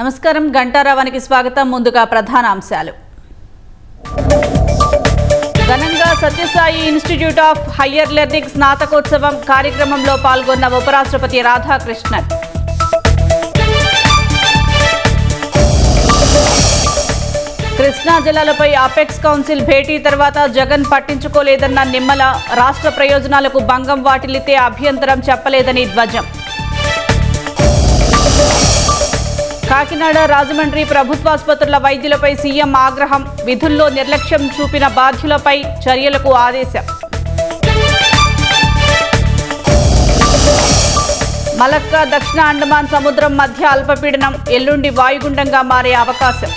నమస్కారం గంటారావానికి స్వాగతం. ముందుగా ప్రధాన అంశాలు. ఘనంగా Sathya Sai institute of higher learning స్నాతకోత్సవం కార్యక్రమంలో పాల్గొన్న ఉపరాష్ట్రపతి రాధాకృష్ణన్. కృష్ణా జలాలపై అపెక్స్ కౌన్సిల్ భేటీ తర్వాత జగన్ పట్టించుకోలేదన్న నిమ్మల, రాష్ట్ర ప్రయోజనాలకు భంగం వాటిల్లితే అభ్యంతరం చెప్పలేదని ధ్వజం. కాకినాడ, రాజమండ్రి ప్రభుత్వాసుపత్రుల వైద్యులపై సీఎం ఆగ్రహం, విధుల్లో నిర్లక్ష్యం చూపిన బాధ్యులపై చర్యలకు ఆదేశం. మలక్కా, దక్షిణ అండమాన్ సముద్రం మధ్య అల్పపీడనం, ఎల్లుండి వాయుగుండంగా మారే అవకాశం.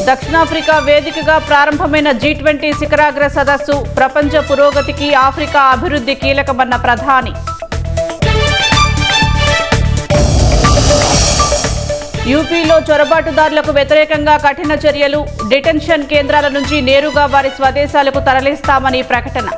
దక్షిణాఫ్రికా వేదికగా ప్రారంభమైన G20 శిఖరాగ్ర సదస్సు, ప్రపంచ పురోగతికి ఆఫ్రికా అభివృద్ధి కీలకమన్న ప్రధాని. యూపీలో చొరబాటుదారులకు వ్యతిరేకంగా కఠిన చర్యలు, డిటెన్షన్ కేంద్రాల నుంచి నేరుగా వారి స్వదేశాలకు తరలిస్తామని ప్రకటన.